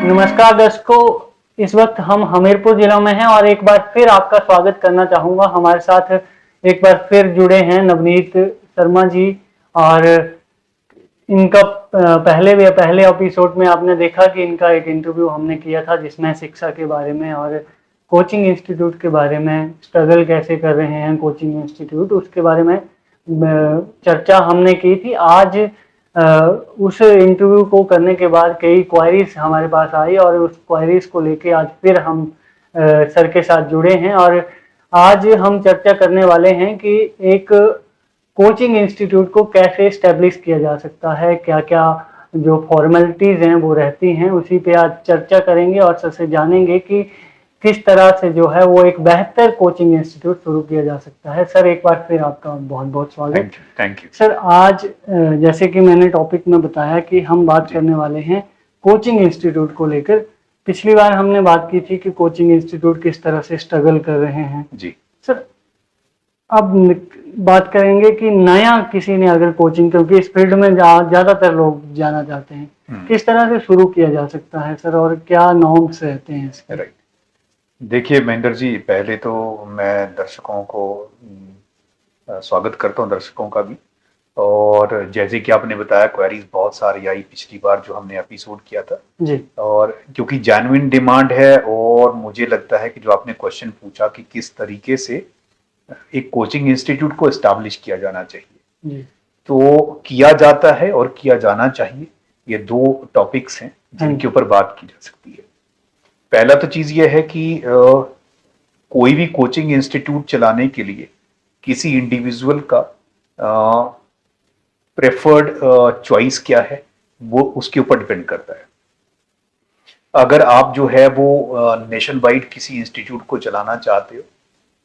नमस्कार दर्शकों, इस वक्त हम हमीरपुर जिला में हैं और एक बार फिर आपका स्वागत करना चाहूँगा। हमारे साथ एक बार फिर जुड़े हैं नवनीत शर्मा जी। और इनका पहले एपिसोड में आपने देखा कि इनका एक इंटरव्यू हमने किया था जिसमें शिक्षा के बारे में और कोचिंग इंस्टीट्यूट के बारे में, स्ट्रगल कैसे कर रहे हैं कोचिंग इंस्टीट्यूट, उसके बारे में चर्चा हमने की थी। आज उस इंटरव्यू को करने के बाद कई क्वायरीज हमारे पास आई और उस क्वायरीज को लेके आज फिर हम सर के साथ जुड़े हैं और आज हम चर्चा करने वाले हैं कि एक कोचिंग इंस्टीट्यूट को कैसे स्टैब्लिश किया जा सकता है, क्या क्या जो फॉर्मेलिटीज़ हैं वो रहती हैं, उसी पे आज चर्चा करेंगे और सर से जानेंगे कि किस तरह से जो है वो एक बेहतर कोचिंग इंस्टीट्यूट शुरू किया जा सकता है। सर एक बार फिर आपका बहुत बहुत स्वागत। थैंक यू सर आज जैसे कि मैंने टॉपिक में बताया कि हम बात करने वाले हैं कोचिंग इंस्टीट्यूट को लेकर। पिछली बार हमने बात की थी कि कोचिंग इंस्टीट्यूट किस तरह से स्ट्रगल कर रहे हैं जी। सर अब बात करेंगे कि नया किसी ने अगर कोचिंग, क्योंकि इस फील्ड में ज्यादातर लोग जाना चाहते हैं, किस तरह से शुरू किया जा सकता है सर और क्या नॉर्म्स रहते हैं इसके? राइट, देखिए महेंद्र जी, पहले तो मैं दर्शकों को स्वागत करता हूं, दर्शकों का भी। और जैसे कि आपने बताया क्वेरीज बहुत सारी आई पिछली बार जो हमने एपिसोड किया था जी। और क्योंकि जेन्युइन डिमांड है और मुझे लगता है कि जो आपने क्वेश्चन पूछा कि किस तरीके से एक कोचिंग इंस्टीट्यूट को एस्टैब्लिश किया जाना चाहिए जी। तो किया जाता है और किया जाना चाहिए, ये दो टॉपिक्स हैं जिनके ऊपर बात की जा सकती है। पहला तो चीज ये है कि कोई भी कोचिंग इंस्टीट्यूट चलाने के लिए किसी इंडिविजुअल का प्रेफर्ड चॉइस क्या है वो उसके ऊपर डिपेंड करता है। अगर आप जो है वो नेशन वाइड किसी इंस्टीट्यूट को चलाना चाहते हो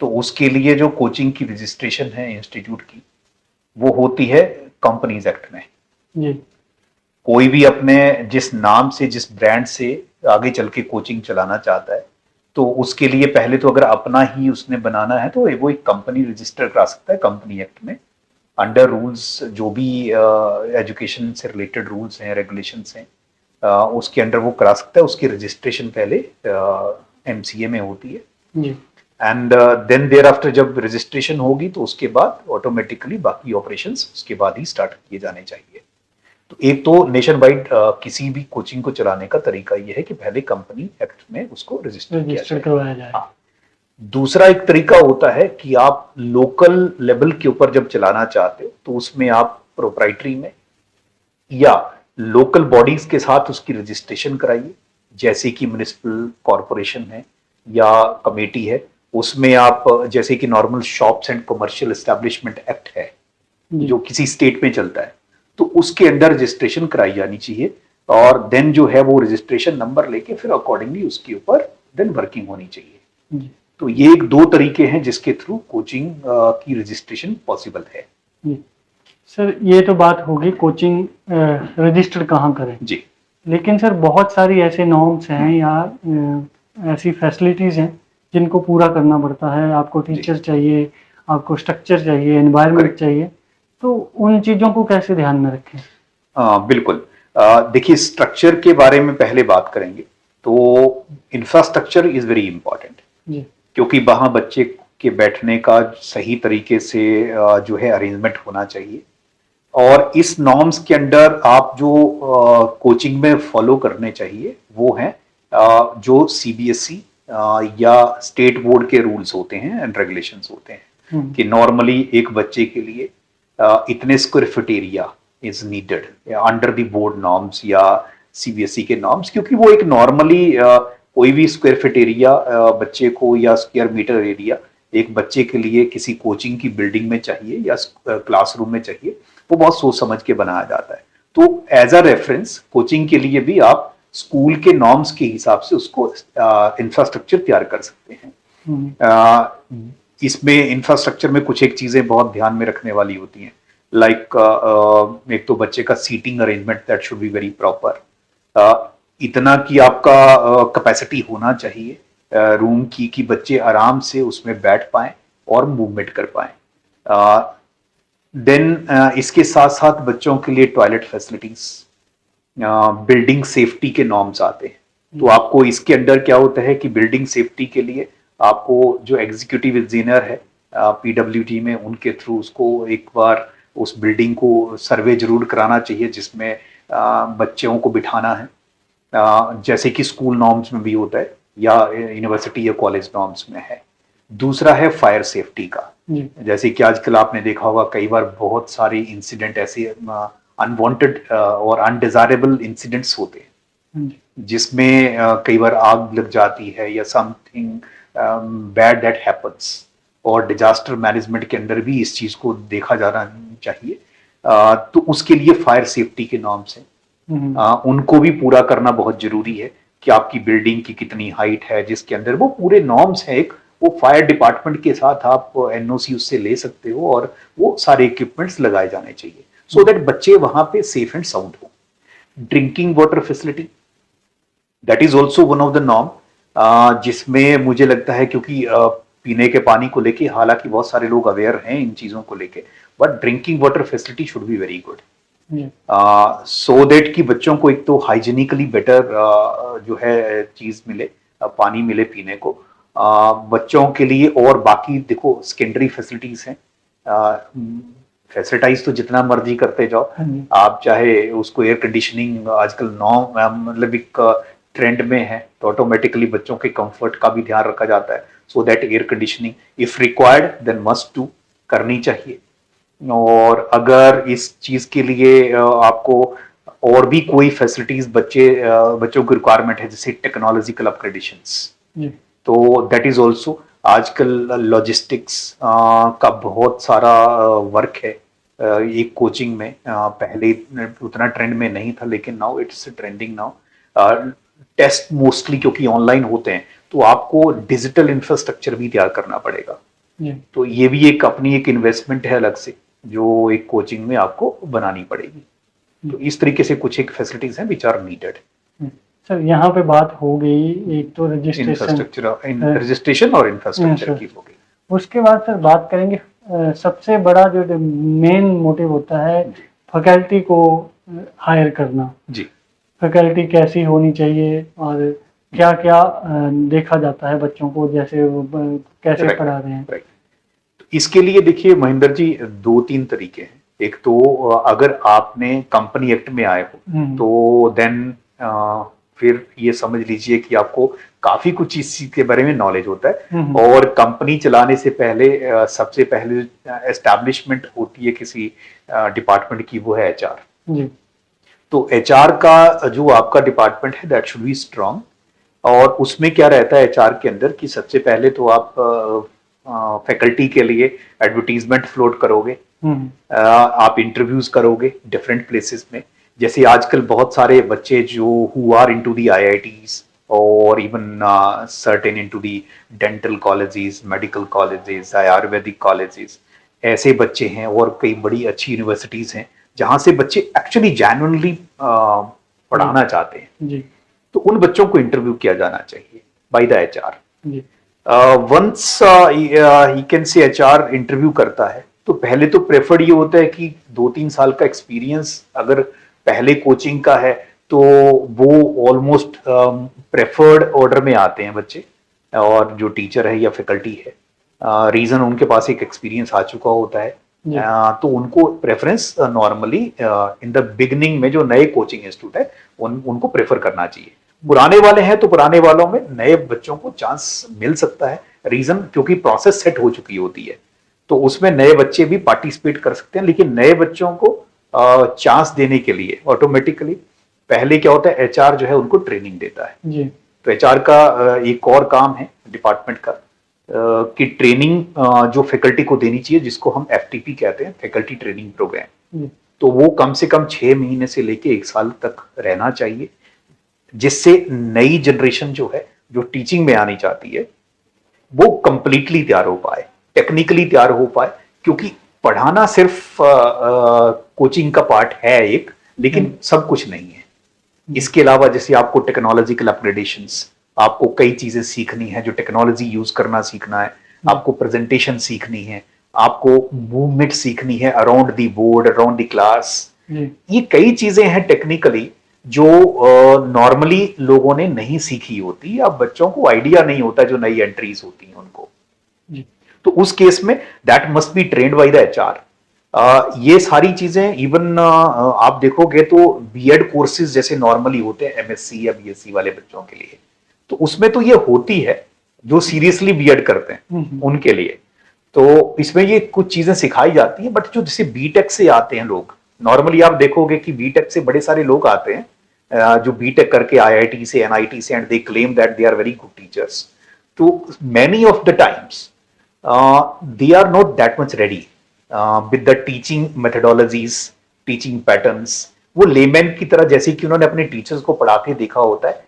तो उसके लिए जो कोचिंग की रजिस्ट्रेशन है इंस्टीट्यूट की वो होती है कंपनीज एक्ट में। जी। कोई भी अपने जिस नाम से, जिस ब्रांड से आगे चल के कोचिंग चलाना चाहता है तो उसके लिए पहले तो अगर अपना ही उसने बनाना है तो वो एक कंपनी रजिस्टर करा सकता है कंपनी एक्ट में, अंडर रूल्स जो भी एजुकेशन से रिलेटेड रूल्स हैं, रेगुलेशंस हैं, उसके अंडर वो करा सकता है। उसकी रजिस्ट्रेशन पहले एमसीए में होती है जी। एंड देन देयर आफ्टर जब रजिस्ट्रेशन होगी तो उसके बाद ऑटोमेटिकली बाकी ऑपरेशंस उसके बाद ही स्टार्ट किए जाने चाहिए। तो एक तो नेशन वाइड किसी भी कोचिंग को चलाने का तरीका यह है कि पहले कंपनी एक्ट में उसको रजिस्टर करवाया जाए। हाँ। दूसरा एक तरीका होता है कि आप लोकल लेवल के ऊपर जब चलाना चाहते हो तो उसमें आप प्रोप्राइटरी में या लोकल बॉडीज के साथ उसकी रजिस्ट्रेशन कराइए, जैसे कि म्युनिसिपल कॉरपोरेशन है या कमेटी है। उसमें आप जैसे कि normal shops and commercial establishment act है जो किसी स्टेट में चलता है तो उसके अंडर रजिस्ट्रेशन कराई जानी चाहिए और देन जो है वो रजिस्ट्रेशन नंबर लेके फिर अकॉर्डिंगली उसके ऊपर देन वर्किंग होनी चाहिए। तो ये एक दो तरीके हैं जिसके थ्रू कोचिंग की रजिस्ट्रेशन पॉसिबल है। सर ये तो बात होगी कोचिंग रजिस्टर कहाँ करें जी, लेकिन सर बहुत सारी ऐसे नॉर्म्स हैं या ऐसी फैसिलिटीज हैं जिनको पूरा करना पड़ता है। आपको टीचर चाहिए, आपको स्ट्रक्चर चाहिए, एनवायरनमेंट चाहिए, तो उन चीजों को कैसे ध्यान में रखें? बिल्कुल। देखिए स्ट्रक्चर के बारे में पहले बात करेंगे तो इंफ्रास्ट्रक्चर इज वेरी इंपॉर्टेंट क्योंकि वहां बच्चे के बैठने का सही तरीके से जो है अरेंजमेंट होना चाहिए। और इस नॉर्म्स के अंडर आप जो कोचिंग में फॉलो करने चाहिए वो है जो सीबीएसई या स्टेट बोर्ड के रूल्स होते हैं एंड रेगुलेशंस होते हैं कि नॉर्मली एक बच्चे के लिए इतने square feet area is needed under the board norms या सीबीएसई के नॉर्म्स, क्योंकि वो एक नॉर्मली कोई भी स्क्वायर फीट एरिया बच्चे को या स्क्वायर मीटर एरिया एक बच्चे के लिए किसी कोचिंग की बिल्डिंग में चाहिए या क्लासरूम में चाहिए, वो बहुत सोच समझ के बनाया जाता है। तो एज अ रेफरेंस कोचिंग के लिए भी आप स्कूल के नॉर्म्स के हिसाब से उसको इंफ्रास्ट्रक्चर तैयार कर सकते हैं। इसमें इंफ्रास्ट्रक्चर में कुछ एक चीजें बहुत ध्यान में रखने वाली होती हैं, लाइक एक तो बच्चे का seating arrangement that should be very proper, इतना कि आपका कैपेसिटी होना चाहिए रूम की कि बच्चे आराम से उसमें बैठ पाएं और मूवमेंट कर पाएं। देन इसके साथ साथ बच्चों के लिए टॉयलेट फैसिलिटीज, बिल्डिंग सेफ्टी के नॉर्म्स आते हैं तो आपको इसके अंदर क्या होता है कि बिल्डिंग सेफ्टी के लिए आपको जो एग्जीक्यूटिव इंजीनियर है पीडब्ल्यूडी में, उनके थ्रू उसको एक बार उस बिल्डिंग को सर्वे जरूर कराना चाहिए, जिसमें बच्चों को बिठाना है, जैसे कि स्कूल नॉर्म्स में भी होता है या यूनिवर्सिटी या कॉलेज नॉर्म्स में है। दूसरा है फायर सेफ्टी का, जैसे कि आजकल आपने देखा होगा कई बार बहुत सारे इंसिडेंट ऐसे अनवांटेड और अनडिजायरेबल इंसिडेंट्स होते हैं, जिसमें कई बार आग लग जाती है या समथिंग बैड दैट हैपेंस, और डिजास्टर मैनेजमेंट के अंदर भी इस चीज को देखा जाना चाहिए। तो उसके लिए फायर सेफ्टी के नॉर्म्स हैं, उनको भी पूरा करना बहुत जरूरी है कि आपकी बिल्डिंग की कितनी हाइट है, जिसके अंदर वो पूरे नॉर्म्स हैं। एक वो फायर डिपार्टमेंट के साथ आप एनओसी उससे ले सकते हो, और वो सारे इक्विपमेंट्स लगाए जाने चाहिए सो दैट बच्चे वहां पे सेफ एंड साउंड हो। Drinking water facility, that is also one of the norm, जिसमें मुझे लगता है क्योंकि पीने के पानी को लेके हालांकि बहुत सारे लोग अवेयर हैं इन चीजों को लेके, but drinking water facility should be very good, so that कि बच्चों को एक तो हाइजीनिकली बेटर जो है चीज मिले, पानी मिले पीने को बच्चों के लिए। और बाकी देखो सेकेंडरी फैसिलिटीज हैं, फैसिलिटाइज तो जितना मर्जी करते जाओ आप, चाहे उसको एयर कंडीशनिंग आजकल मतलब एक ट्रेंड में है, तो ऑटोमेटिकली बच्चों के कंफर्ट का भी ध्यान रखा जाता है, so that air conditioning if required then must to करनी चाहिए। और अगर इस चीज के लिए आपको और भी कोई फैसिलिटीज बच्चों की रिक्वायरमेंट है, जैसे टेक्नोलॉजिकल अपग्रेडेशंस, तो दैट इज ऑल्सो, आजकल लॉजिस्टिक्स का बहुत सारा वर्क है एक कोचिंग में, पहले उतना ट्रेंड में नहीं था लेकिन now it's trending now. Test mostly क्योंकि ऑनलाइन होते हैं, तो आपको डिजिटल इंफ्रास्ट्रक्चर भी तैयार करना पड़ेगा, तो ये भी एक अपनी एक इन्वेस्टमेंट है अलग से, जो एक कोचिंग में आपको बनानी पड़ेगी। तो इस तरीके से कुछ एक फैसिलिटीज हैं विच आर नीडेड। सर यहाँ पे बात हो गई, एक तो रजिस्ट्रेशन और इंफ्रास्ट्रक्चर की हो गई। उसके बाद सर बात करेंगे सबसे बड़ा जो मेन मोटिव होता है फैकल्टी को हायर करना जी, फैकल्टी कैसी होनी चाहिए और क्या क्या देखा जाता है बच्चों को, जैसे वो कैसे पढ़ा रहे हैं। इसके लिए देखिए महेंद्र जी 2-3 तरीके हैं। एक तो अगर आपने कंपनी एक्ट में आए हो तो देन फिर ये समझ लीजिए कि आपको काफी कुछ इस चीज के बारे में नॉलेज होता है, और कंपनी चलाने से पहले सबसे पहले एस्टैब्लिशमेंट होती है किसी डिपार्टमेंट की, वो है एचआर। तो एचआर का जो आपका डिपार्टमेंट है दैट शुड बी स्ट्रांग, और उसमें क्या रहता है एचआर के अंदर कि सबसे पहले तो आप फैकल्टी के लिए एडवर्टीजमेंट फ्लोट करोगे, आप इंटरव्यूज करोगे डिफरेंट प्लेसेस में, जैसे आजकल बहुत सारे बच्चे जो who are into the IITs और even certain into the dental colleges, medical colleges, ayurvedic colleges, ऐसे बच्चे हैं, और कई बड़ी अच्छी यूनिवर्सिटीज हैं जहां से बच्चे एक्चुअली जेन्युइनली पढ़ाना चाहते हैं, तो उन बच्चों को इंटरव्यू किया जाना चाहिए by the HR. Once he can से एचआर इंटरव्यू करता है, तो पहले तो प्रेफर्ड ये होता है कि 2-3 साल का एक्सपीरियंस अगर पहले कोचिंग का है तो वो ऑलमोस्ट प्रेफर्ड ऑर्डर में आते हैं बच्चे, और जो टीचर है या फैकल्टी है, रीजन उनके पास एक एक्सपीरियंस आ चुका होता है, तो उनको preference normally in the beginning में जो नए कोचिंग इंस्टीट्यूट है उनको प्रेफर करना चाहिए। पुराने वाले हैं तो पुराने वालों में नए बच्चों को चांस मिल सकता है, रीजन क्योंकि प्रोसेस सेट हो चुकी होती है, तो उसमें नए बच्चे भी पार्टिसिपेट कर सकते हैं, लेकिन नए बच्चों को चांस देने के लिए ऑटोमेटिकली पहले क्या होता है एचआर जो है उनको ट्रेनिंग देता है जी। तो एचआर का एक और काम है डिपार्टमेंट का कि ट्रेनिंग जो फैकल्टी को देनी चाहिए, जिसको हम एफटीपी कहते हैं, फैकल्टी ट्रेनिंग प्रोग्राम, तो वो कम से कम 6 महीने से लेके 1 साल तक रहना चाहिए, जिससे नई जनरेशन जो है जो टीचिंग में आनी चाहती है वो कंप्लीटली तैयार हो पाए, टेक्निकली तैयार हो पाए, क्योंकि पढ़ाना सिर्फ कोचिंग का पार्ट है एक, लेकिन सब कुछ नहीं है। इसके अलावा जैसे आपको टेक्नोलॉजिकल अपग्रेडेशंस, आपको कई चीजें सीखनी है, जो टेक्नोलॉजी यूज करना सीखना है, आपको प्रेजेंटेशन सीखनी है, आपको मूवमेंट सीखनी है around the board, around the class, ये कई चीजें हैं टेक्निकली जो नॉर्मली लोगों ने नहीं सीखी होती या बच्चों को आइडिया नहीं होता जो नई एंट्रीज होती हैं उनको। तो उस केस में that must be trained by the HR. ये सारी चीजें इवन आप देखोगे तो बीएड कोर्सेज जैसे नॉर्मली होते हैं एमएससी या बीएससी वाले बच्चों के लिए, तो उसमें तो ये होती है जो सीरियसली बीएड करते हैं उनके लिए। तो इसमें ये कुछ चीजें सिखाई जाती हैं, बट जो जैसे बीटेक से आते हैं लोग, नॉर्मली आप देखोगे कि बीटेक से बड़े सारे लोग आते हैं जो बीटेक करके आईआईटी से एनआईटी से, and they claim that they are very good teachers. तो many of the times they are not that much ready with the teaching methodologies, teaching patterns। वो लेमैन की तरह जैसे कि उन्होंने अपने टीचर्स को पढ़ा के देखा होता है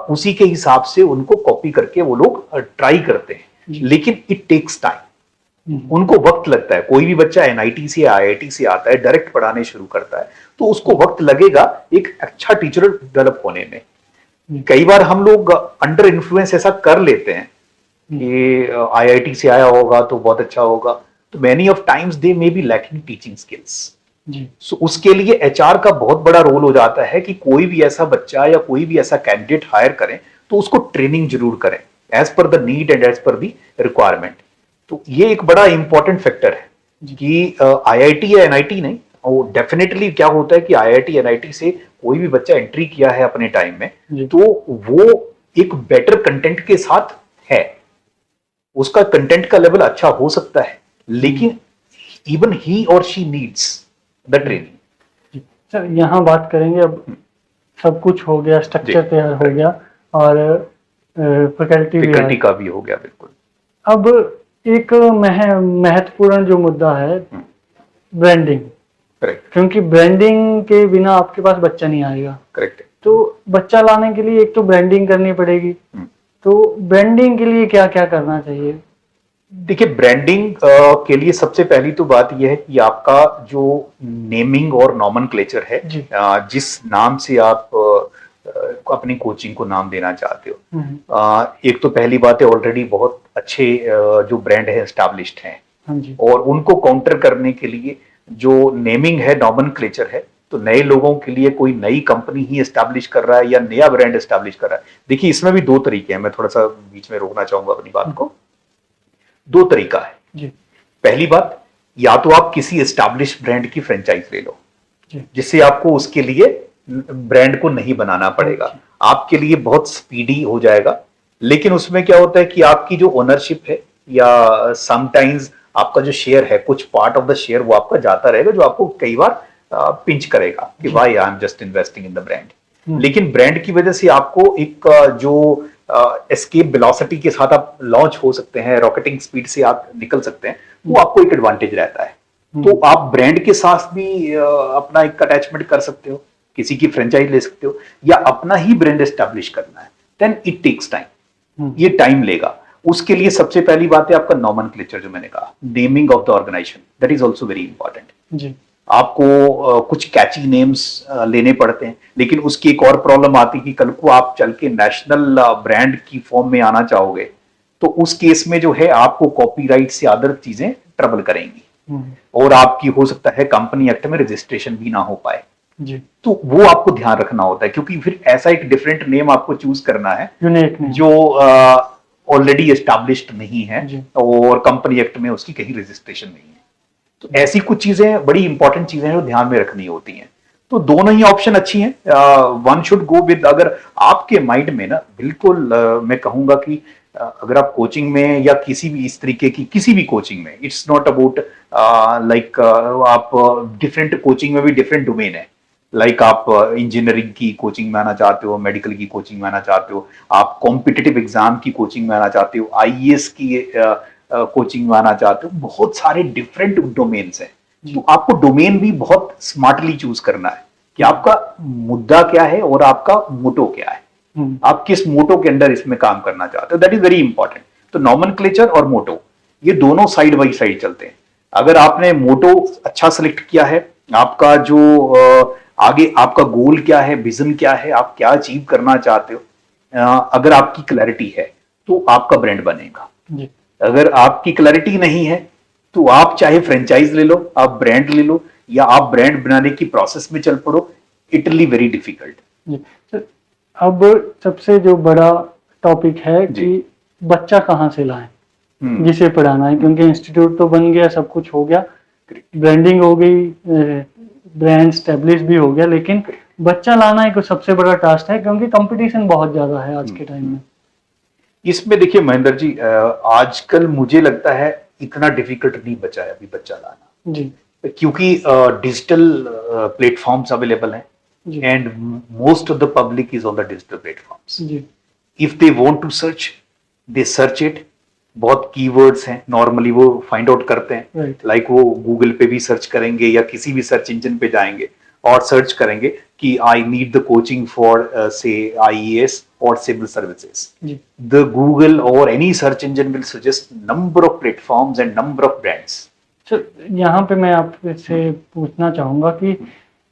उसी के हिसाब से उनको कॉपी करके वो लोग ट्राई करते हैं, लेकिन इट टेक्स टाइम, उनको वक्त लगता है। कोई भी बच्चा एनआईटी से आईआईटी से आता है, डायरेक्ट पढ़ाने शुरू करता है, तो उसको वक्त लगेगा एक अच्छा टीचर डेवलप होने में। कई बार हम लोग अंडर इन्फ्लुएंस ऐसा कर लेते हैं कि आईआईटी से आया होगा तो बहुत अच्छा होगा, तो many of times they may be lacking teaching skills. So उसके लिए एचआर का बहुत बड़ा रोल हो जाता है कि कोई भी ऐसा बच्चा या कोई भी ऐसा कैंडिडेट हायर करें तो उसको ट्रेनिंग जरूर करें as per the need and as per the requirement. तो ये एक बड़ा इंपॉर्टेंट फैक्टर है कि आईआईटी या एनआईटी नहीं, और डेफिनेटली क्या होता है कि आईआईटी एनआईटी से कोई भी बच्चा एंट्री किया है अपने टाइम में तो वो एक बेटर कंटेंट के साथ है, उसका कंटेंट का लेवल अच्छा हो सकता है, लेकिन इवन ही और she needs the training. Sir यहाँ बात करेंगे, अब सब कुछ हो गया, स्ट्रक्चर तैयार हो गया और फैकल्टी का भी हो गया, बिल्कुल। अब एक महत्वपूर्ण जो मुद्दा है ब्रांडिंग, करेक्ट, क्योंकि ब्रांडिंग के बिना आपके पास बच्चा नहीं आएगा। करेक्ट। तो बच्चा लाने के लिए एक तो ब्रांडिंग करनी पड़ेगी, तो ब्रांडिंग के लिए क्या क्या करना चाहिए? देखिए, ब्रांडिंग के लिए सबसे पहली तो बात यह है कि आपका जो नेमिंग और नॉमेनक्लेचर है, जिस नाम से आप अपनी कोचिंग को नाम देना चाहते हो, एक तो पहली बात है ऑलरेडी बहुत अच्छे जो ब्रांड है एस्टैब्लिश्ड हैं, और उनको काउंटर करने के लिए जो नेमिंग है, नॉमेनक्लेचर है, तो नए लोगों के लिए कोई नई कंपनी ही एस्टैब्लिश कर रहा है या नया ब्रांड एस्टैब्लिश कर रहा है। देखिए, इसमें भी दो तरीके हैं, मैं थोड़ा सा बीच में रोकना चाहूंगा अपनी बात को। दो तरीका है जी। पहली बात, या तो आप किसी एस्टैब्लिश ब्रांड की फ्रेंचाइज ले लो जिससे आपको उसके लिए ब्रांड को नहीं बनाना पड़ेगा, आपके लिए बहुत स्पीडी हो जाएगा। लेकिन उसमें क्या होता है कि आपकी जो ओनरशिप है या समटाइम्स आपका जो शेयर है, कुछ पार्ट ऑफ द शेयर वो आपका जाता रहेगा, जो आपको कई बार पिंच करेगा कि why I am just investing in the brand. लेकिन ब्रांड की वजह से आपको एक जो एस्केप वेलोसिटी के साथ आप लॉन्च हो सकते हैं, रॉकेटिंग स्पीड से आप निकल सकते हैं, वो आपको एक एडवांटेज रहता है। तो आप ब्रांड के साथ भी अपना एक अटैचमेंट कर सकते हो, किसी की फ्रेंचाइज ले सकते हो, या अपना ही ब्रांड एस्टैब्लिश करना है, देन इट टेक्स टाइम, ये टाइम लेगा। उसके लिए सबसे पहली बात है आपका नॉमेनक्लेचर, जो मैंने कहा, naming of the organisation, that is also very important. आपको कुछ कैची नेम्स लेने पड़ते हैं, लेकिन उसकी एक और प्रॉब्लम आती है कि कल को आप चल के नेशनल ब्रांड की फॉर्म में आना चाहोगे तो उस केस में जो है आपको कॉपीराइट से अदर चीजें ट्रबल करेंगी, और आपकी हो सकता है कंपनी एक्ट में रजिस्ट्रेशन भी ना हो पाए जी। तो वो आपको ध्यान रखना होता है, क्योंकि फिर ऐसा एक डिफरेंट नेम आपको चूज करना है जो ऑलरेडी एस्टैब्लिश्ड नहीं है और कंपनी एक्ट में उसकी कहीं रजिस्ट्रेशन नहीं है। तो ऐसी कुछ चीजें बड़ी इंपॉर्टेंट चीजें हैं जो ध्यान में रखनी होती हैं। तो दोनों ही ऑप्शन अच्छी हैं, वन शुड गो विद, अगर आपके माइंड में ना, बिल्कुल मैं कहूंगा कि अगर आप कोचिंग में या किसी भी इस तरीके की किसी भी कोचिंग में, इट्स नॉट अबाउट लाइक आप डिफरेंट कोचिंग में भी डिफरेंट डोमेन है, लाइक आप इंजीनियरिंग की कोचिंग में आना चाहते हो, मेडिकल की कोचिंग में आना चाहते हो, आप कॉम्पिटिटिव एग्जाम की कोचिंग में आना चाहते हो, आईएएस की कोचिंग में आना चाहते हो, बहुत सारे डिफरेंट डोमेन्स हैं। तो आपको डोमेन भी बहुत स्मार्टली चूज करना है कि आपका मुद्दा क्या है और आपका मोटो क्या है, आप किस मोटो के अंदर इसमें काम करना चाहते हो, दैट इज वेरी इंपॉर्टेंट। तो नॉमेनक्लेचर और मोटो ये दोनों साइड बाई साइड चलते हैं। अगर आपने मोटो अच्छा सेलेक्ट किया है, आपका जो आगे आपका गोल क्या है, विजन क्या है, आप क्या अचीव करना चाहते हो, अगर आपकी क्लैरिटी है तो आपका ब्रांड बनेगा। अगर आपकी क्लैरिटी नहीं है तो आप चाहे फ्रेंचाइज ले लो, आप ब्रांड ले लो, या आप ब्रांड बनाने की प्रोसेस में चल पड़ो, it will be very difficult. जी। तो अब सबसे जो बड़ा टॉपिक है जी। कि बच्चा कहाँ से लाएं हम्म। जिसे पढ़ाना है, क्योंकि इंस्टीट्यूट तो बन गया, सब कुछ हो गया, ब्रांडिंग हो गई, ब्रांड स्टेब्लिश भी हो गया, लेकिन बच्चा लाना एक सबसे बड़ा टास्क है, क्योंकि कंपटीशन बहुत ज्यादा है आज के टाइम में। इसमें देखिए महेंद्र जी, आजकल मुझे लगता है इतना डिफिकल्ट नहीं बचा है अभी बच्चा लाना, जी क्योंकि डिजिटल प्लेटफॉर्म्स अवेलेबल हैं जी and most of the public is on the digital platforms. जी if they want to search, they search it. बहुत कीवर्ड्स हैं नॉर्मली वो फाइंड आउट करते हैं, राइट। लाइक वो गूगल पे भी सर्च करेंगे या किसी भी सर्च इंजन पे जाएंगे और सर्च करेंगे कि I need the coaching for से IAS और सिविल सर्विसेज। जी The Google or any search engine will suggest number of platforms and number of brands. तो यहाँ पे मैं आपसे पूछना चाहूंगा कि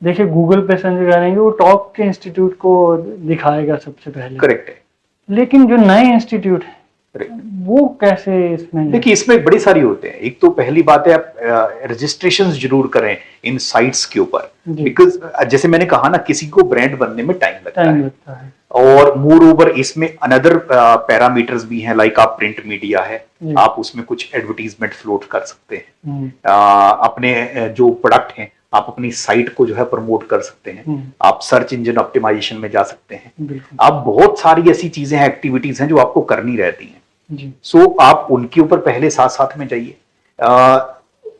देखिए, गूगल पे सर्च करेंगे वो टॉप के इंस्टीट्यूट को दिखाएगा सबसे पहले, करेक्ट है, लेकिन जो नए इंस्टीट्यूट है करेक्ट। वो कैसे इसमें? देखिए इसमें बड़ी सारी होते हैं। एक तो पहली बात है आप रजिस्ट्रेशन जरूर करें इन साइट्स के ऊपर, जी। बिकॉज जैसे मैंने कहा ना, किसी को ब्रांड बनने में टाइम लगता है। है। और मोर ओवर इसमें अनदर पैरामीटर्स भी हैं, लाइक आप प्रिंट मीडिया है, जी। आप उसमें कुछ एडवर्टीजमेंट फ्लोट कर सकते हैं। हम्म। अपने जो प्रोडक्ट हैं आप अपनी साइट को जो है प्रमोट कर सकते हैं। आप सर्च इंजन ऑप्टिमाइजेशन में जा सकते हैं। बिल्कुल। आप बहुत सारी ऐसी चीजें हैं, एक्टिविटीज हैं जो आपको करनी रहती हैं। जी सो आप उनके ऊपर पहले साथ साथ में जाइए,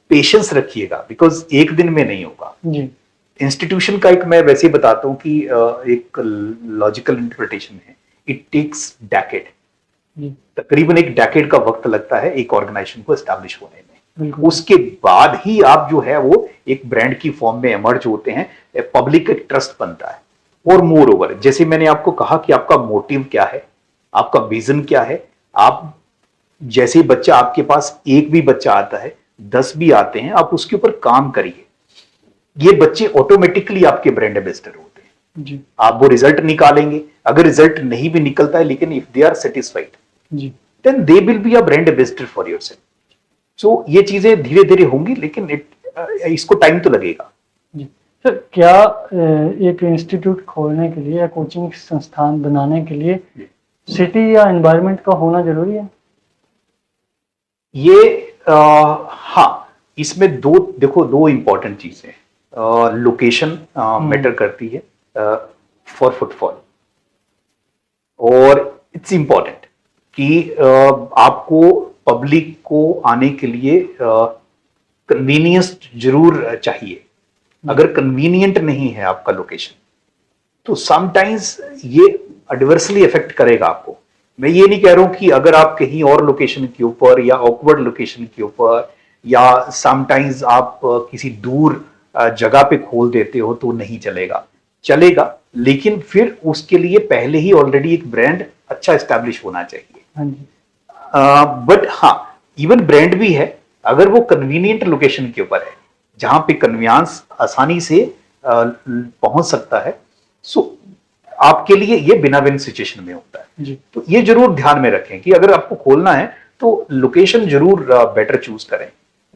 पेशेंस रखिएगा, बिकॉज एक दिन में नहीं होगा। जी इंस्टीट्यूशन का एक मैं वैसे ही बताता हूँ कि एक लॉजिकल इंटरप्रिटेशन है, इट टेक्स डेकेड। जी तकरीबन एक डेकेड का वक्त लगता है एक ऑर्गेनाइजेशन को एस्टैब्लिश होने में। बिल्कुल। उसके बाद ही आप जो है वो एक ब्रांड की फॉर्म में इमर्ज होते हैं, पब्लिक का ट्रस्ट बनता है। और मोर ओवर, जैसे मैंने आपको कहा कि आपका मोटिव क्या है, आपका विजन क्या है। आप जैसे ही बच्चा आपके पास, एक भी बच्चा आता है, 10 भी आते हैं, आप उसके ऊपर काम करिए, ये बच्चे ऑटोमेटिकली आपके ब्रांड एम्बेसडर होते हैं। जी आप वो रिजल्ट निकालेंगे, अगर रिजल्ट नहीं भी निकलता है, लेकिन इफ दे आर सेटिस्फाइड जी then they will be a brand ambassador for yourself. So ये चीजें धीरे धीरे होंगी, लेकिन इसको टाइम तो लगेगा। जी। सर, क्या एक इंस्टीट्यूट खोलने के लिए या कोचिंग संस्थान बनाने के लिए सिटी या एनवायरनमेंट का होना जरूरी है? ये हाँ, इसमें दो इंपॉर्टेंट चीजें। लोकेशन मैटर करती है फॉर फुटफॉल, और इट्स इंपॉर्टेंट कि आपको पब्लिक को आने के लिए कन्वीनियंस जरूर चाहिए। अगर कन्वीनियंट नहीं है आपका लोकेशन, तो समटाइम्स ये एडवर्सली इफेक्ट करेगा आपको। मैं ये नहीं कह रहा हूं कि अगर आप कहीं और लोकेशन के ऊपर या ऑकवर्ड लोकेशन के ऊपर या समटाइम्स आप किसी दूर जगह पे खोल देते हो तो नहीं चलेगा, चलेगा, लेकिन फिर उसके लिए पहले ही ऑलरेडी एक ब्रांड अच्छा एस्टैब्लिश होना चाहिए। हाँ जी। बट हाँ, इवन ब्रांड भी है, अगर वो कन्वीनियंट लोकेशन के ऊपर है, जहां पे कन्वीनियंस आसानी से पहुंच सकता है, सो आपके लिए ये बिना विन सिचुएशन में होता है। जी तो ये जरूर ध्यान में रखें कि अगर आपको खोलना है तो लोकेशन जरूर बेटर चूज करें।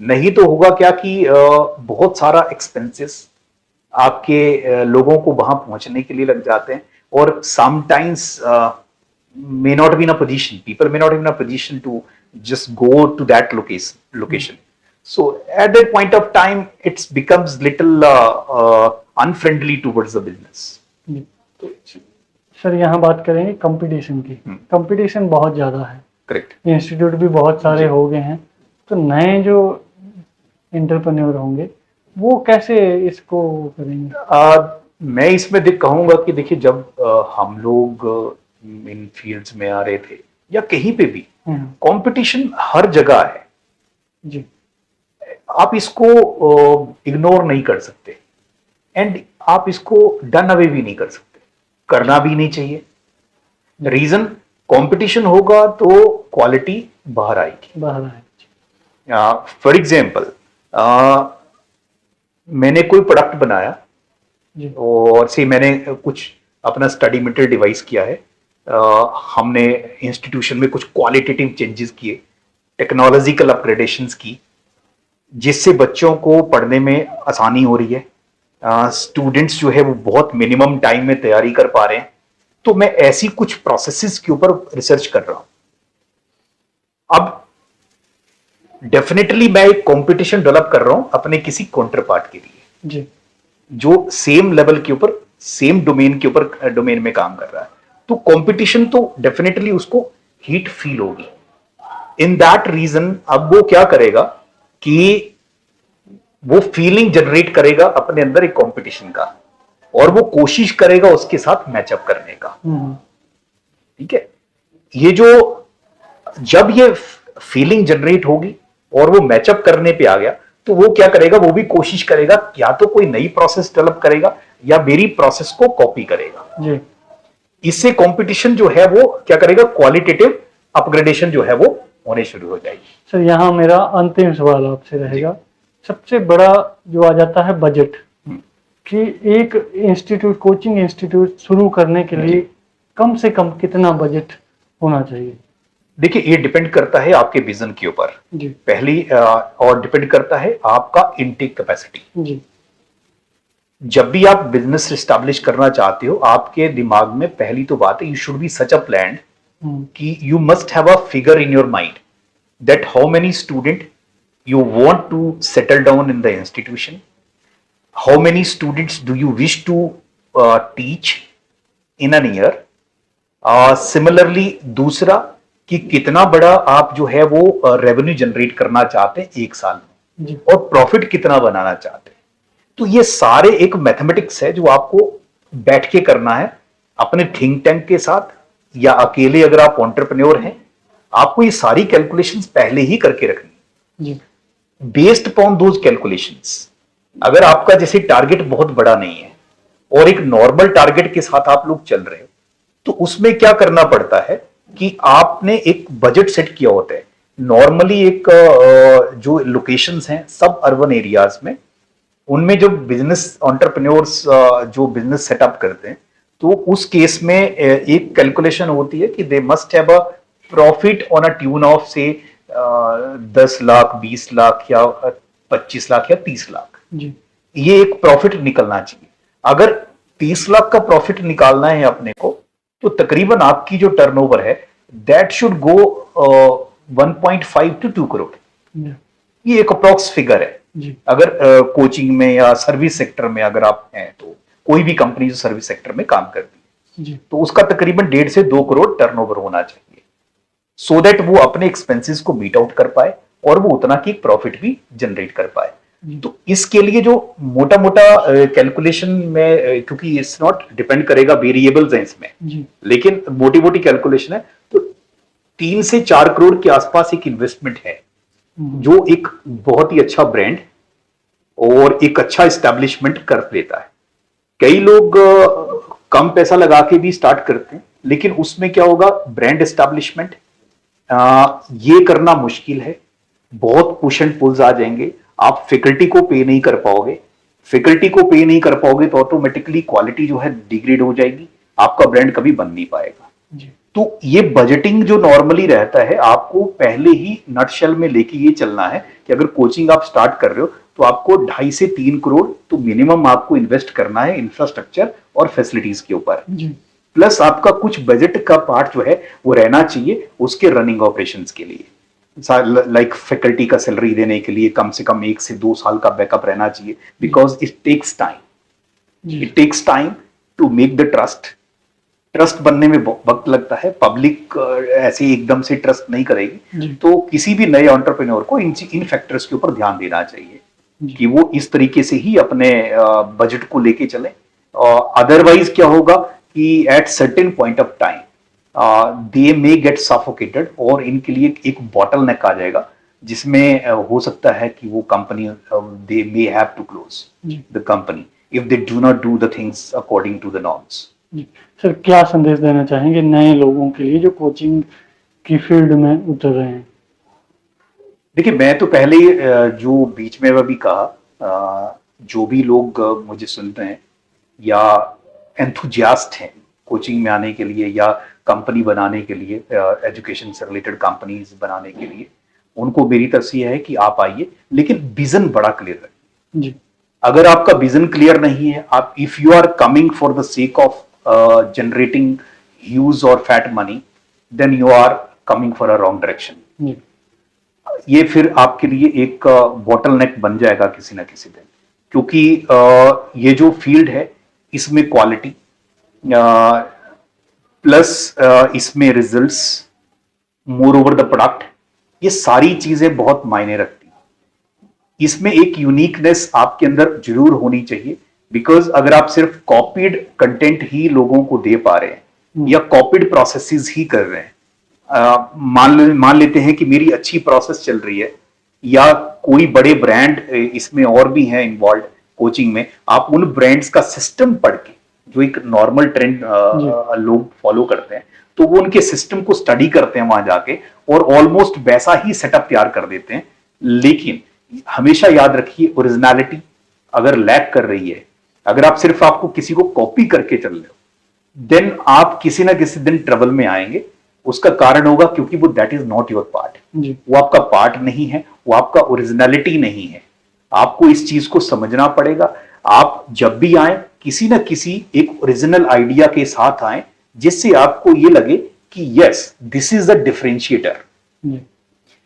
नहीं तो होगा क्या कि बहुत सारा एक्सपेंसेस आपके लोगों को वहां पहुंचने के लिए लग जाते हैं, और sometimes may not be in a position, people may not be in a position to just go to that location. So at that point of time it becomes little unfriendly towards the business. जी। तो sir, यहाँ बात करेंगे competition की। Competition बहुत ज़्यादा है, correct. Institute भी बहुत सारे हो गए हैं, तो नए जो एंटरप्रेन्योर होंगे वो कैसे इसको करेंगे? मैं इसमें कहूंगा कि देखिए, जब हम लोग इन फील्ड्स में आ रहे थे या कहीं पे भी, कंपटीशन हर जगह है जी। आप इसको इग्नोर नहीं कर सकते, एंड आप इसको डन अवे भी नहीं कर सकते, करना भी नहीं चाहिए। रीजन, कंपटीशन होगा तो क्वालिटी बाहर आएगी। फॉर एग्जाम्पल, मैंने कोई प्रोडक्ट बनाया जी। और से मैंने कुछ अपना स्टडी मटेरियल डिवाइस किया है, हमने इंस्टीट्यूशन में कुछ क्वालिटेटिव चेंजेस किए, टेक्नोलॉजिकल अपग्रेडेशंस की, जिससे बच्चों को पढ़ने में आसानी हो रही है, स्टूडेंट्स जो है वो बहुत मिनिमम टाइम में तैयारी कर पा रहे हैं, तो मैं ऐसी कुछ प्रोसेसेस के ऊपर रिसर्च कर रहा हूं। अब डेफिनेटली मैं एक कंपटीशन डेवलप कर रहा हूं अपने किसी काउंटर पार्ट के लिए जी जो सेम लेवल के ऊपर, सेम डोमेन के ऊपर, डोमेन में काम कर रहा है। तो कंपटीशन तो डेफिनेटली उसको हीट फील होगी। इन दैट रीजन अब वो क्या करेगा कि वो फीलिंग जनरेट करेगा अपने अंदर एक कंपटीशन का, और वो कोशिश करेगा उसके साथ मैचअप करने का। ठीक है, ये जो जब ये फीलिंग जनरेट होगी और वो मैचअप करने पे आ गया, तो वो क्या करेगा, वो भी कोशिश करेगा या तो कोई नई प्रोसेस डेवलप करेगा या मेरी प्रोसेस को कॉपी करेगा जी। इससे कंपटीशन जो है वो क्या करेगा, क्वालिटेटिव अपग्रेडेशन जो है वो होने शुरू हो जाएगी। सर यहाँ मेरा अंतिम सवाल आपसे रहेगा, सबसे बड़ा जो आ जाता है बजट, कि एक इंस्टीट्यूट, कोचिंग इंस्टीट्यूट शुरू करने के लिए कम से कम कितना बजट होना चाहिए? देखिए, ये डिपेंड करता है आपके विजन के ऊपर जी पहली, और डिपेंड करता है आपका इनटेक कैपेसिटी। जी जब भी आप बिजनेस एस्टैब्लिश करना चाहते हो, आपके दिमाग में पहली तो बात है, you should be such a plan कि you must have a figure in your mind that how many student you want to settle down in the institution, how many students do you wish to teach in an year, similarly दूसरा कि कितना बड़ा आप जो है वो revenue generate करना चाहते हैं एक साल में, और प्रॉफिट कितना बनाना चाहते हैं। तो ये सारे एक मैथमेटिक्स है जो आपको बैठ के करना है अपने थिंक टैंक के साथ, या अकेले अगर आप एंटरप्रेन्योर हैं, आपको ये सारी कैलकुलेशंस पहले ही करके रखनी है। बेस्ड अपॉन दोज कैलकुलेशंस, अगर आपका जैसे टारगेट बहुत बड़ा नहीं है और एक नॉर्मल टारगेट के साथ आप लोग चल रहे हो, तो उसमें क्या करना पड़ता है कि आपने एक बजट सेट किया होता है। नॉर्मली एक जो लोकेशंस हैं सब अर्बन एरियाज में, उनमें जो बिजनेस एंटरप्रेन्योर्स जो बिजनेस सेटअप करते हैं, तो उस केस में एक कैलकुलेशन होती है कि they must have a profit on a tune of से 10 लाख, 20 लाख या 25 लाख या 30 लाख जी। ये एक प्रॉफिट निकलना चाहिए। अगर 30 लाख का प्रॉफिट निकालना है अपने को, तो तकरीबन आपकी जो टर्नओवर है that should go 1.5 to 2 crore. ये एक अप्रोक्स फिगर है जी। अगर कोचिंग में या सर्विस सेक्टर में अगर आप हैं, तो कोई भी कंपनी जो सर्विस सेक्टर में काम करती है जी, तो उसका तकरीबन 1.5 से 2 करोड़ टर्नओवर होना चाहिए, सो दैट वो अपने एक्सपेंसेस को मीट आउट कर पाए और वो उतना की प्रॉफिट भी जनरेट कर पाए। तो इसके लिए जो मोटा मोटा कैलकुलेशन में, क्योंकि इट्स नॉट डिपेंड करेगा, वेरिएबल्स हैं इसमें जी, लेकिन मोटी मोटी कैलकुलेशन है, तो 3 से 4 करोड़ के आसपास एक इन्वेस्टमेंट है जो एक बहुत ही अच्छा ब्रांड और एक अच्छा एस्टैब्लिशमेंट कर लेता है। कई लोग कम पैसा लगा के भी स्टार्ट करते हैं, लेकिन उसमें क्या होगा, ब्रांड एस्टैब्लिशमेंट ये करना मुश्किल है, बहुत पुश एंड पुल्स आ जाएंगे, आप फैकल्टी को पे नहीं कर पाओगे, फैकल्टी को पे नहीं कर पाओगे तो ऑटोमेटिकली क्वालिटी जो है डिग्रेड हो जाएगी, आपका ब्रांड कभी बन नहीं पाएगा जी। तो ये बजटिंग जो नॉर्मली रहता है, आपको पहले ही नटशेल में लेके ये चलना है कि अगर कोचिंग आप स्टार्ट कर रहे हो तो आपको 2.5 से 3 करोड़ तो मिनिमम आपको इन्वेस्ट करना है इंफ्रास्ट्रक्चर और फैसिलिटीज के ऊपर, प्लस आपका कुछ बजट का पार्ट जो है वो रहना चाहिए उसके रनिंग ऑपरेशंस के लिए, लाइक फैकल्टी का सैलरी देने के लिए कम से कम 1 से 2 साल का बैकअप रहना चाहिए, because it takes time to make the trust बनने में वक्त लगता है, पब्लिक ऐसे एकदम से ट्रस्ट नहीं करेगी। तो किसी भी नए एंटरप्रेन्योर को इन फैक्टर्स के ऊपर ध्यान देना चाहिए कि वो इस तरीके से ही अपने बजट को लेके चले। अदरवाइज क्या होगा कि at certain point of time they may gate suffocated, और इनके लिए एक बॉटल नेक आ जाएगा जिसमें हो सकता है कि वो company they may have to close the company if they do not do the things according to the norms. Sir, क्या संदेश देना चाहेंगे नए लोगों के लिए जो कोचिंग की फील्ड में उतर रहे हैं? देखिए, मैं तो पहले जो बीच में अभी कहा, जो भी लोग मुझे सुन रहे हैं या एंथुजियास्ट हैं कोचिंग में आने के लिए या कंपनी बनाने के लिए, एजुकेशन से रिलेटेड कंपनीज बनाने के लिए, उनको मेरी तरफ से यह है कि आप आइए, लेकिन विजन बड़ा क्लियर रखें जी। अगर आपका विजन क्लियर नहीं है, आप if you are coming for the sake of generating huge और fat money, then you are coming for a wrong direction. ये फिर आपके लिए एक बॉटलनेक बन जाएगा किसी ना किसी दिन, क्योंकि ये जो फील्ड है इसमें क्वालिटी प्लस इसमें results, more over the product, ये सारी चीजें बहुत मायने रखती हैं। इसमें एक यूनिकनेस आपके अंदर जरूर होनी चाहिए, बिकॉज अगर आप सिर्फ कॉपीड कंटेंट ही लोगों को दे पा रहे हैं या कॉपीड प्रोसेसेस ही कर रहे हैं, मान लेते हैं कि मेरी अच्छी प्रोसेस चल रही है या कोई बड़े ब्रांड इसमें और भी हैं इन्वॉल्व कोचिंग में, आप उन ब्रांड्स का सिस्टम पढ़ के, जो एक नॉर्मल ट्रेंड लोग फॉलो करते हैं, तो वो उनके सिस्टम को स्टडी करते हैं वहां जाके और ऑलमोस्ट वैसा ही सेटअप तैयार कर देते हैं। लेकिन हमेशा याद रखिए, ओरिजिनलिटी अगर लैक कर रही है, अगर आप सिर्फ आपको किसी को कॉपी करके चल रहे हो, देन आप किसी ना किसी दिन ट्रबल में आएंगे। उसका कारण होगा क्योंकि वो that is not your part, वो आपका पार्ट नहीं है, वो आपका ओरिजिनलिटी नहीं है। आपको इस चीज को समझना पड़ेगा। आप जब भी आए किसी ना किसी एक ओरिजिनल आइडिया के साथ आए, जिससे आपको ये लगे कि yes this is the differentiator.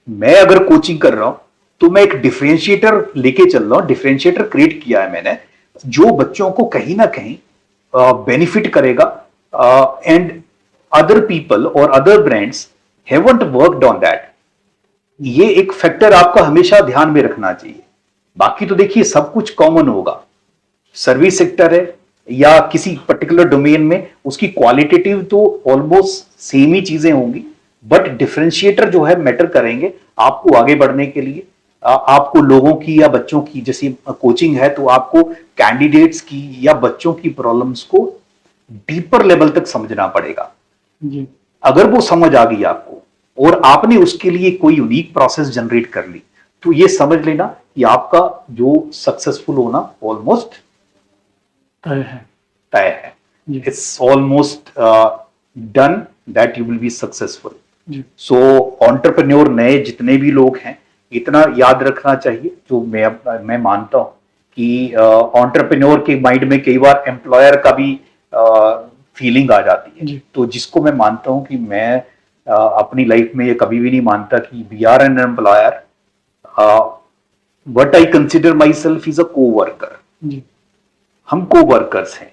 मैं अगर कोचिंग कर रहा हूं तो मैं एक डिफरेंशिएटर लेके चल रहा हूं, डिफरेंशिएटर क्रिएट किया है मैंने, जो बच्चों को कहीं ना कहीं बेनिफिट करेगा and other people or other brands haven't worked on that। ये एक फैक्टर आपका हमेशा ध्यान में रखना चाहिए। बाकी तो देखिए सब कुछ कॉमन होगा, सर्विस सेक्टर है या किसी पर्टिकुलर डोमेन में उसकी क्वालिटेटिव तो ऑलमोस्ट सेम ही चीजें होंगी, बट डिफरेंशिएटर जो है मैटर करेंगे आपको आगे बढ़ने के लिए। आपको लोगों की या बच्चों की, जैसी कोचिंग है तो आपको कैंडिडेट्स की या बच्चों की प्रॉब्लम्स को डीपर लेवल तक समझना पड़ेगा जी। अगर वो समझ आ गई आपको और आपने उसके लिए कोई यूनिक प्रोसेस जनरेट कर ली, तो ये समझ लेना कि आपका जो सक्सेसफुल होना ऑलमोस्ट तय है। It's almost done that you will be successful. So entrepreneur नए जितने भी लोग हैं, इतना याद रखना चाहिए, जो मैं मानता हूं कि एंटरप्रेन्योर के माइंड में कई बार एम्प्लॉयर का भी फीलिंग आ जाती है। तो जिसको मैं मानता हूं कि मैं अपनी लाइफ में ये कभी भी नहीं मानता कि we are an employer, what I consider myself is a coworker. हम कोवर्कर्स हैं।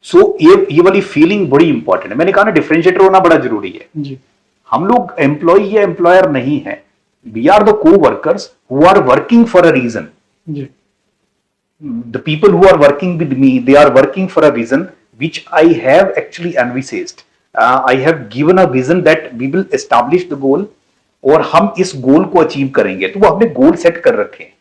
सो ये वाली फीलिंग बड़ी इंपॉर्टेंट है। मैंने कहा ना, डिफरेंशिएटर होना बड़ा जरूरी है। हम लोग एम्प्लॉय या एम्प्लॉयर नहीं है, we are the coworkers who are working for a reason. The people who are working with me, they are working for a reason which I have actually envisaged. I have given a vision that we will establish the goal, और हम इस गोल को achieve करेंगे। तो वो हमने goal set कर रखे हैं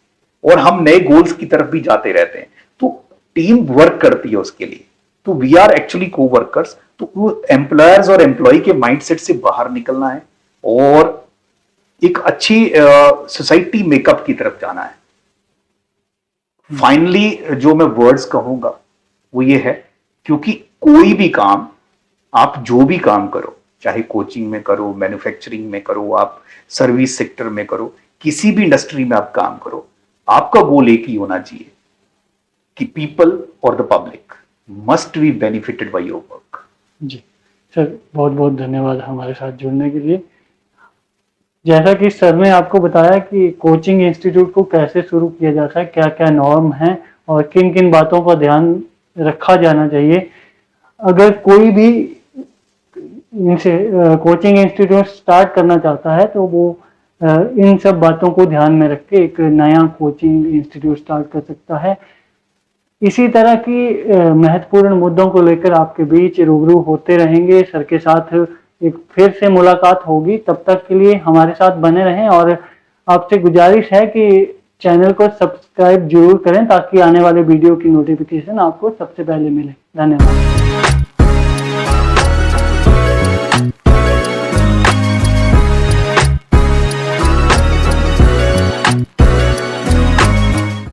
और हम नए गोल्स की तरफ भी जाते रहते हैं, तो टीम वर्क करती है उसके लिए। तो वी आर एक्चुअली को वर्कर्स। तो वो एम्प्लॉयर्स और एम्प्लॉय के माइंडसेट से बाहर निकलना है और एक अच्छी सोसाइटी मेकअप की तरफ जाना है। फाइनली जो मैं वर्ड्स कहूंगा वो ये है, क्योंकि कोई भी काम, आप जो भी काम करो, चाहे कोचिंग में करो, मैन्युफैक्चरिंग में करो, आप सर्विस सेक्टर में करो, किसी भी इंडस्ट्री में आप काम करो, आपका गोल एक ही होना चाहिए कि पीपल और the public must be benefited by your work. जी सर, बहुत बहुत धन्यवाद हमारे साथ जुड़ने के लिए। जैसा कि सर ने आपको बताया कि कोचिंग इंस्टीट्यूट को कैसे शुरू किया जाता है, क्या क्या नॉर्म हैं और किन किन बातों का ध्यान रखा जाना चाहिए। अगर कोई भी इनसे कोचिंग इंस्टीट्यूट स्टार्ट करना चाहता है तो वो इन सब बातों को ध्यान में रख के एक नया कोचिंग इंस्टीट्यूट स्टार्ट कर सकता है। इसी तरह की महत्वपूर्ण मुद्दों को लेकर आपके बीच रूबरू होते रहेंगे। सर के साथ एक फिर से मुलाकात होगी, तब तक के लिए हमारे साथ बने रहें और आपसे गुजारिश है कि चैनल को सब्सक्राइब जरूर करें ताकि आने वाले वीडियो की नोटिफिकेशन आपको सबसे पहले मिले। धन्यवाद।